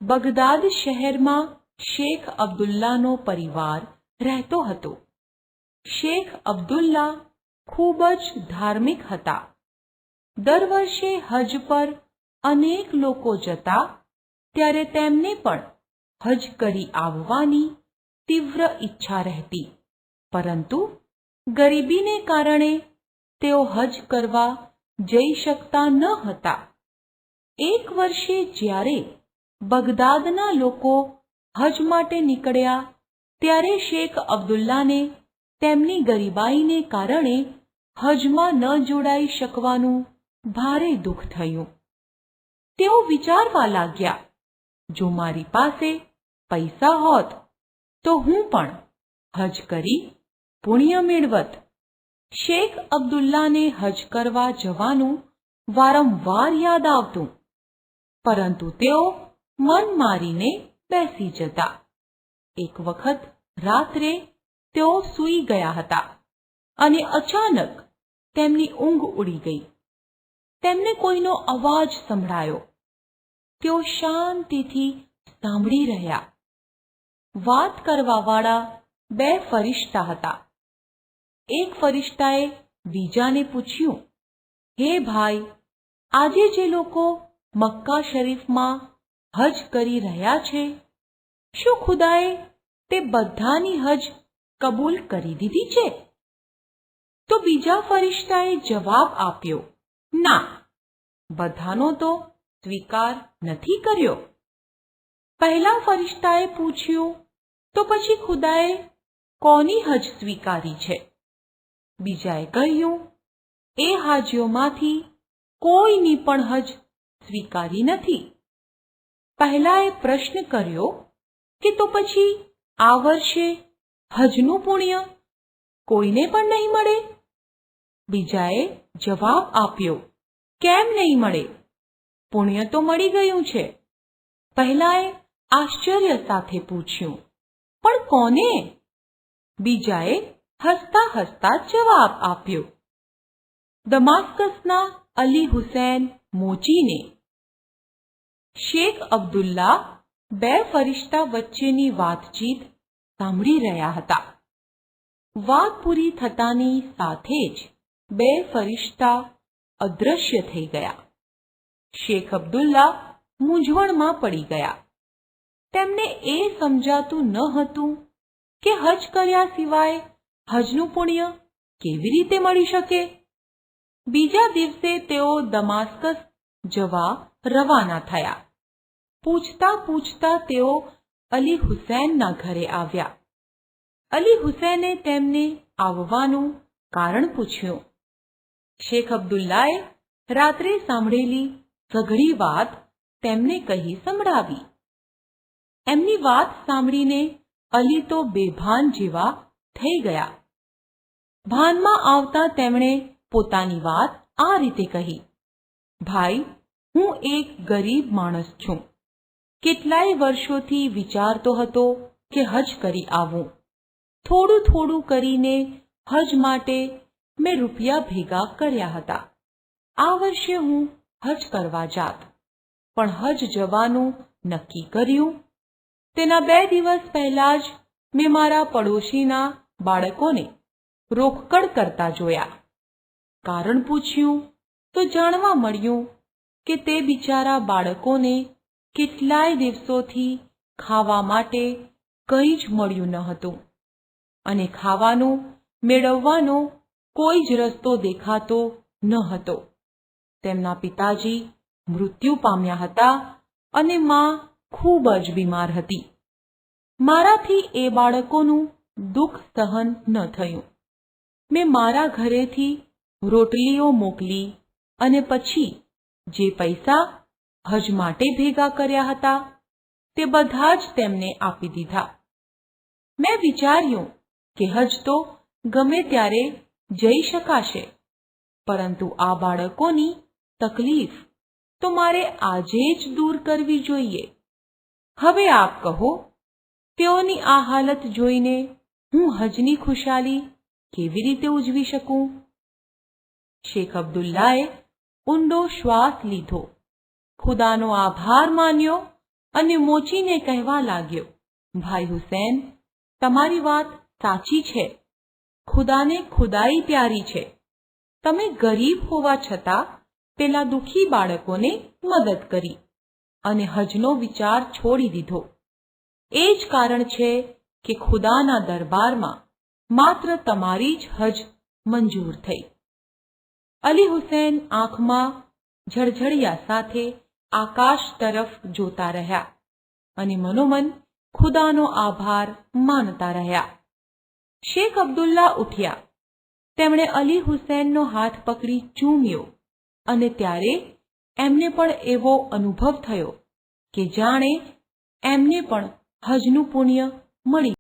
Baghdad શહેરમાં શેખ અબ્દુલ્લાનો પરિવાર રહેતો હતો. શેખ અબ્દુલ્લા ખૂબ જ ધાર્મિક હતા. દર વર્ષે હજ પર અનેક લોકો જતા ત્યારે તેમને પણ હજ કરી આવવાની તીવ્ર ઈચ્છા રહેતી, પરંતુ ગરીબીને કારણે તેઓ હજ કરવા જઈ શકતા ન હતા. એક વર્ષે જ્યારે બગદાદના લોકો હજ માટે નીકળ્યા ત્યારે શેખ અબ્દુલ્લાને તેમની ગરીબાઈને કારણે હજમાં ન જોડાઈ શકવાનું ભારે દુઃખ થયું. તેઓ વિચારવા લાગ્યા, જો મારી પાસે પૈસા હોત તો હું પણ હજ કરી પુણ્ય મેળવત. શેખ અબ્દુલ્લાને હજ કરવા જવાનું વારંવાર યાદ આવતું, પરંતુ તેઓ મન મારીને બેસી જતા. એક વખત રાત્રે તેઓ સૂઈ ગયા હતા અને અચાનક તેમની ઊંઘ ઉડી ગઈ. તેમને કોઈનો અવાજ સંભળાયો. તેઓ શાંતિથી સાંભળી રહ્યા. વાત કરવાવાળા બે ફરિશ્તા હતા. એક ફરિશ્તાએ બીજાને પૂછ્યું, હે ભાઈ, આજે જે લોકો મક્કા શરીફમાં હજ કરી રહ્યા છે, શું ખુદાએ તે બધાની હજ કબૂલ કરી દીધી છે? તો બીજા ફરિશ્તાએ જવાબ આપ્યો, ના, બધાનો તો સ્વીકાર નથી કર્યો. પહેલા ફરિશ્તાએ પૂછ્યું, તો પછી ખુદાએ કોની હજ સ્વીકારી છે? બીજાએ કહ્યું, એ હાજીઓમાંથી કોઈની પણ હજ સ્વીકારી નથી. પહેલાએ પ્રશ્ન કર્યો કે તો પછી આ વર્ષે હજનું પુણ્ય કોઈને પણ નહીં મળે? બીજાએ જવાબ આપ્યો, કેમ નહીં મળે? પુણ્ય તો મળી ગયું છે. પહેલાએ આશ્ચર્ય સાથે પૂછ્યું, પણ કોને? બીજાએ હસતા હસતા જવાબ આપ્યો, દમાસ્કસના અલી હુસૈન મોચીને. શેખ અબ્દુલ્લા બે ફરિશ્તા વચ્ચેની વાતચીત સાંભળી રહ્યા હતા. વાત પૂરી થતાની સાથે જ બે ફરિશ્તા અદૃશ્ય થઈ ગયા. શેખ અબ્દુલ્લા મૂંઝવણમાં પડી ગયા. તેમને એ સમજાતું ન હતું કે હજ કર્યા સિવાય હજનું પુણ્ય કેવી રીતે મળી શકે. બીજા દિવસે તેઓ દમાસ્કસ જવા રવાના થયા. પૂછતા પૂછતા તેઓ અલી હુસૈનના ઘરે આવ્યા. અલી હુસૈને તેમને આવવાનું કારણ પૂછ્યું. શેખ અબ્દુલ્લાએ રાત્રે સાંભળેલી સઘળી વાત તેમને કહી સંભળાવી. એમની વાત સાંભળીને અલી તો બેભાન જેવા થઈ ગયા. ભાનમાં આવતા તેમણે પોતાની વાત આ રીતે કહી, ભાઈ, હું એક ગરીબ માણસ છું. કેટલાય વર્ષોથી વિચારતો હતો કે હજ કરી આવું. થોડું થોડું કરીને હજ માટે મેં રૂપિયા ભેગા કર્યા હતા. આ વર્ષે હું હજ કરવા જાત, પણ હજ જવાનું નક્કી કર્યું તેના 2 દિવસ પહેલા જ મેં મારા પડોશીના બાળકોને રોકકડ કરતા જોયા. કારણ પૂછ્યું તો જાણવા મળ્યું કે તે બિચારા બાળકોને કેટલાય દિવસોથી ખાવા માટે કંઈ જ મળ્યું ન હતું અને ખાવાનું મેળવવાનો કોઈ જ રસ્તો દેખાતો ન હતો. તેમના પિતાજી મૃત્યુ પામ્યા હતા અને માં ખૂબ જ બીમાર હતી. મારાથી એ બાળકોનું દુઃખ સહન ન થયું. મેં મારા ઘરેથી રોટલીઓ મોકલી અને પછી જે પૈસા હજ માટે ભેગા કર્યા હતા તે બધા જ તેમને આપી દીધા. મેં વિચાર્યું કે હજ તો ગમે ત્યારે જઈ શકાશે, પરંતુ આ બાળકોની તકલીફ તો મારે આજે જ દૂર કરવી જોઈએ. હવે આપ કહો, તેઓની આ હાલત જોઈને હું હજની ખુશાલી કેવી રીતે ઉજવી શકું? શેખ અબ્દુલ્લાએ ઊંડો શ્વાસ લીધો, ખુદાનો આભાર માન્યો અને મોચીને કહેવા લાગ્યો, ભાઈ હુસેન, તમારી વાત સાચી છે. ખુદાને ખુદાઈ પ્યારી છે. તમે ગરીબ હોવા છતાં પેલા દુઃખી બાળકોને મદદ કરી અને હજનો વિચાર છોડી દીધો. એ જ કારણ છે કે ખુદાના દરબારમાં માત્ર તમારી જ હજ મંજૂર થઈ. અલી હુસેન આંખમાં ઝળઝળિયા સાથે આકાશ તરફ જોતા રહ્યા અને મનોમન ખુદાનો આભાર માનતા રહ્યા. શેખ અબ્દુલ્લા ઉઠ્યા. તેમણે અલી હુસેનનો હાથ પકડી ચૂમ્યો અને ત્યારે એમને પણ એવો અનુભવ થયો કે જાણે એમને પણ હજનું પુણ્ય મળી